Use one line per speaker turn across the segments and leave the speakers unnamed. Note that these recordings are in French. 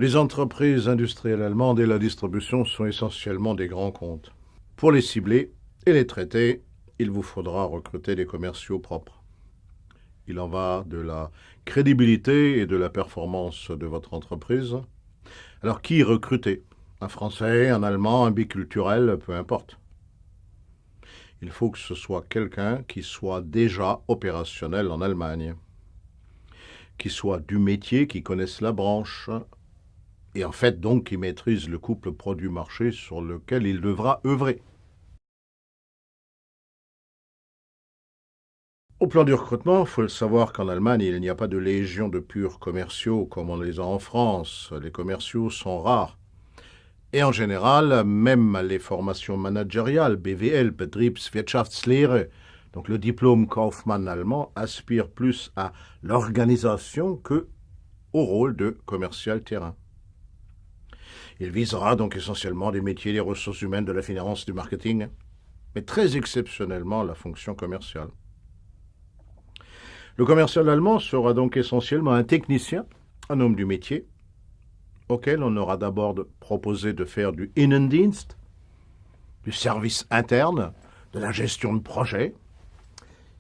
Les entreprises industrielles allemandes et la distribution sont essentiellement des grands comptes. Pour les cibler et les traiter, il vous faudra recruter des commerciaux propres. Il en va de la crédibilité et de la performance de votre entreprise. Alors qui recruter? Un Français, un Allemand, un biculturel, peu importe. Il faut que ce soit quelqu'un qui soit déjà opérationnel en Allemagne, qui soit du métier, qui connaisse la branche, et en fait donc qui maîtrise le couple produit-marché sur lequel il devra œuvrer. Au plan du recrutement, il faut savoir qu'en Allemagne, il n'y a pas de légion de purs commerciaux comme on les a en France. Les commerciaux sont rares. Et en général, même les formations managériales, BWL, Betriebswirtschaftslehre, donc le diplôme Kaufmann allemand, aspire plus à l'organisation que au rôle de commercial terrain. Il visera donc essentiellement des métiers des ressources humaines, de la finance, du marketing, mais très exceptionnellement la fonction commerciale. Le commercial allemand sera donc essentiellement un technicien, un homme du métier, auquel on aura d'abord proposé de faire du Innendienst, du service interne, de la gestion de projet,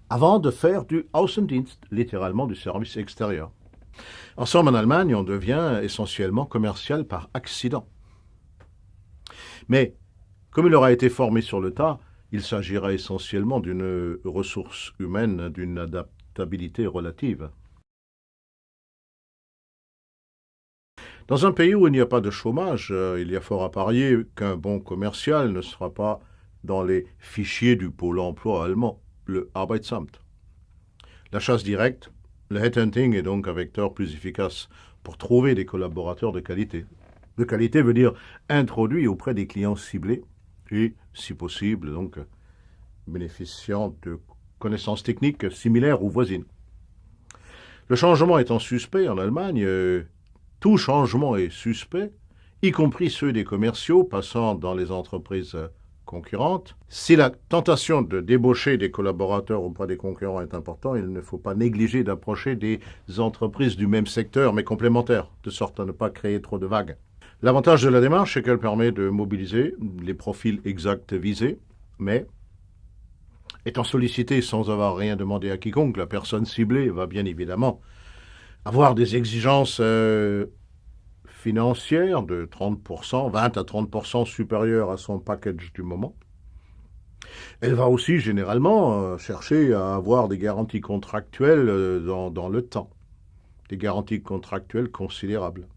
avant de faire du Außendienst, littéralement du service extérieur. En somme, en Allemagne, on devient essentiellement commercial par accident. Mais, comme il aura été formé sur le tas, il s'agira essentiellement d'une ressource humaine, d'une adaptabilité relative. Dans un pays où il n'y a pas de chômage, il y a fort à parier qu'un bon commercial ne sera pas dans les fichiers du pôle emploi allemand, le Arbeitsamt. La chasse directe, le headhunting est donc un vecteur plus efficace pour trouver des collaborateurs de qualité. De qualité veut dire introduits auprès des clients ciblés et, si possible, donc bénéficiant de connaissances techniques similaires ou voisines. Le changement étant suspect en Allemagne, tout changement est suspect, y compris ceux des commerciaux passant dans les entreprises concurrentes. Si la tentation de débaucher des collaborateurs auprès des concurrents est importante, il ne faut pas négliger d'approcher des entreprises du même secteur, mais complémentaires, de sorte à ne pas créer trop de vagues. L'avantage de la démarche, c'est qu'elle permet de mobiliser les profils exacts visés, mais étant sollicité sans avoir rien demandé à quiconque, la personne ciblée va bien évidemment avoir des exigences financières de 30%, 20 à 30% supérieures à son package du moment. Elle va aussi généralement chercher à avoir des garanties contractuelles dans le temps, des garanties contractuelles considérables.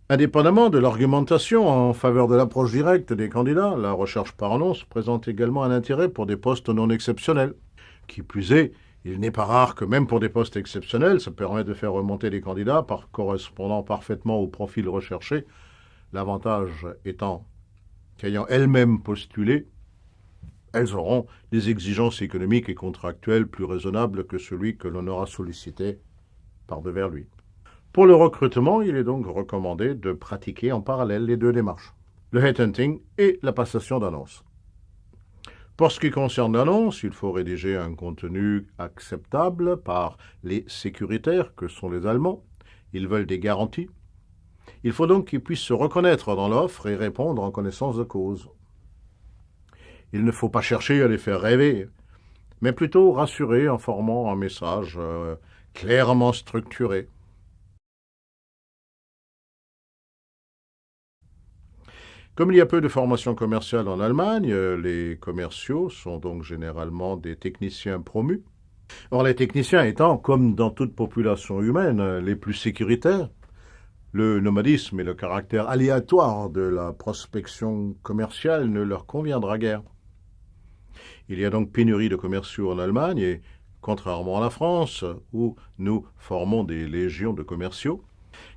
Indépendamment de l'argumentation en faveur de l'approche directe des candidats, la recherche par annonce présente également un intérêt pour des postes non exceptionnels. Qui plus est, il n'est pas rare que même pour des postes exceptionnels, ça permet de faire remonter des candidats correspondant parfaitement au profil recherché, l'avantage étant qu'ayant elles-mêmes postulé, elles auront des exigences économiques et contractuelles plus raisonnables que celui que l'on aura sollicité par devers lui. Pour le recrutement, il est donc recommandé de pratiquer en parallèle les deux démarches, le headhunting et la passation d'annonces. Pour ce qui concerne l'annonce, il faut rédiger un contenu acceptable par les sécuritaires que sont les Allemands. Ils veulent des garanties. Il faut donc qu'ils puissent se reconnaître dans l'offre et répondre en connaissance de cause. Il ne faut pas chercher à les faire rêver, mais plutôt rassurer en formant un message clairement structuré. Comme il y a peu de formation commerciale en Allemagne, les commerciaux sont donc généralement des techniciens promus. Or, les techniciens étant, comme dans toute population humaine, les plus sécuritaires, le nomadisme et le caractère aléatoire de la prospection commerciale ne leur conviendra guère. Il y a donc pénurie de commerciaux en Allemagne et, contrairement à la France, où nous formons des légions de commerciaux,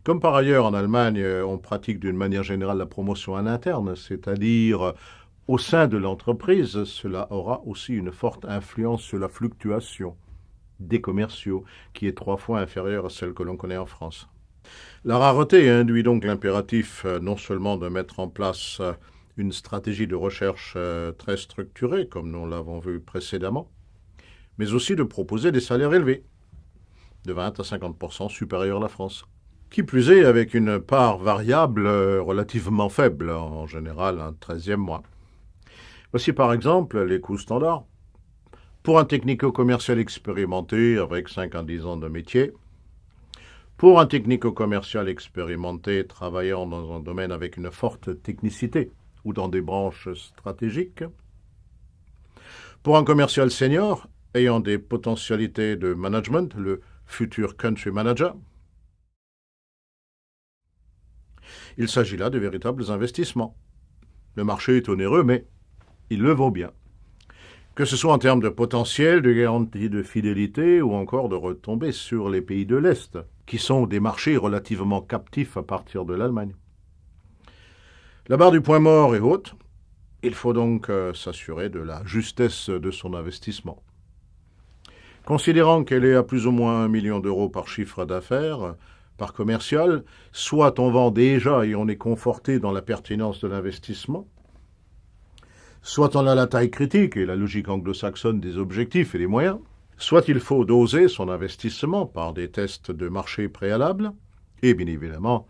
comme par ailleurs en Allemagne, on pratique d'une manière générale la promotion en interne, c'est-à-dire au sein de l'entreprise, cela aura aussi une forte influence sur la fluctuation des commerciaux, qui est 3 fois inférieure à celle que l'on connaît en France. La rareté induit donc l'impératif non seulement de mettre en place une stratégie de recherche très structurée, comme nous l'avons vu précédemment, mais aussi de proposer des salaires élevés. de 20 à 50% supérieure à la France. Qui plus est, avec une part variable relativement faible, en général un 13e mois. Voici par exemple les coûts standards. Pour un technico-commercial expérimenté avec 5 à 10 ans de métier, pour un technico-commercial expérimenté travaillant dans un domaine avec une forte technicité ou dans des branches stratégiques, pour un commercial senior ayant des potentialités de management, le futur country manager, il s'agit là de véritables investissements. Le marché est onéreux, mais il le vaut bien. Que ce soit en termes de potentiel, de garantie de fidélité ou encore de retombées sur les pays de l'Est, qui sont des marchés relativement captifs à partir de l'Allemagne. La barre du point mort est haute. Il faut donc s'assurer de la justesse de son investissement. Considérant qu'elle est à plus ou moins 1 million d'euros par chiffre d'affaires, par commercial, soit on vend déjà et on est conforté dans la pertinence de l'investissement, soit on a la taille critique et la logique anglo-saxonne des objectifs et des moyens, soit il faut doser son investissement par des tests de marché préalables et bien évidemment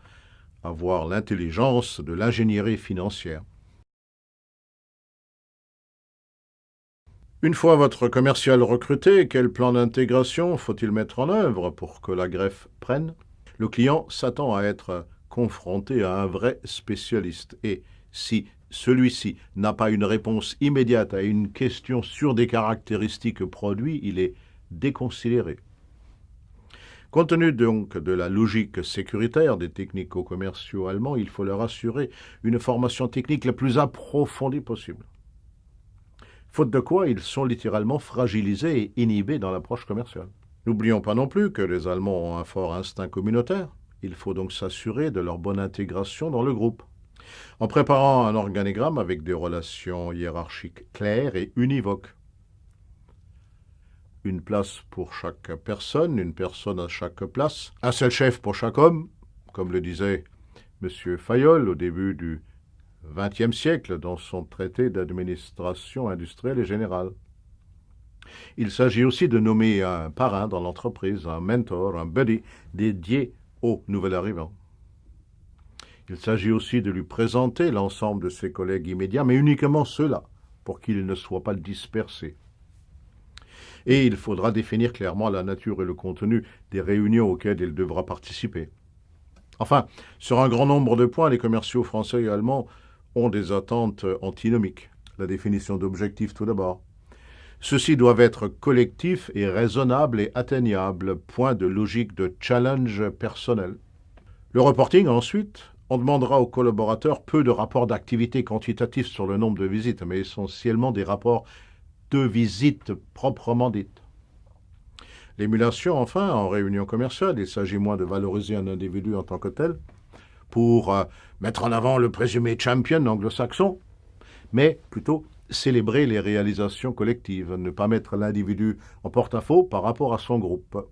avoir l'intelligence de l'ingénierie financière. Une fois votre commercial recruté, quel plan d'intégration faut-il mettre en œuvre pour que la greffe prenne ? Le client s'attend à être confronté à un vrai spécialiste et si celui-ci n'a pas une réponse immédiate à une question sur des caractéristiques produits, il est déconsidéré. Compte tenu donc de la logique sécuritaire des technico-commerciaux allemands, il faut leur assurer une formation technique la plus approfondie possible. Faute de quoi, ils sont littéralement fragilisés et inhibés dans l'approche commerciale. N'oublions pas non plus que les Allemands ont un fort instinct communautaire. Il faut donc s'assurer de leur bonne intégration dans le groupe. En préparant un organigramme avec des relations hiérarchiques claires et univoques. Une place pour chaque personne, une personne à chaque place, un seul chef pour chaque homme, comme le disait M. Fayol au début du XXe siècle dans son traité d'administration industrielle et générale. Il s'agit aussi de nommer un parrain dans l'entreprise, un mentor, un buddy dédié au nouvel arrivant. Il s'agit aussi de lui présenter l'ensemble de ses collègues immédiats, mais uniquement ceux-là, pour qu'ils ne soient pas dispersés. Et il faudra définir clairement la nature et le contenu des réunions auxquelles il devra participer. Enfin, sur un grand nombre de points, les commerciaux français et allemands ont des attentes antinomiques. La définition d'objectifs tout d'abord. Ceux-ci doivent être collectifs et raisonnables et atteignables, point de logique de challenge personnel. Le reporting ensuite, on demandera aux collaborateurs peu de rapports d'activité quantitatifs sur le nombre de visites, mais essentiellement des rapports de visites proprement dites. L'émulation, enfin, en réunion commerciale, il s'agit moins de valoriser un individu en tant que tel, pour mettre en avant le présumé champion anglo-saxon, mais plutôt célébrer les réalisations collectives, ne pas mettre l'individu en porte-à-faux par rapport à son groupe.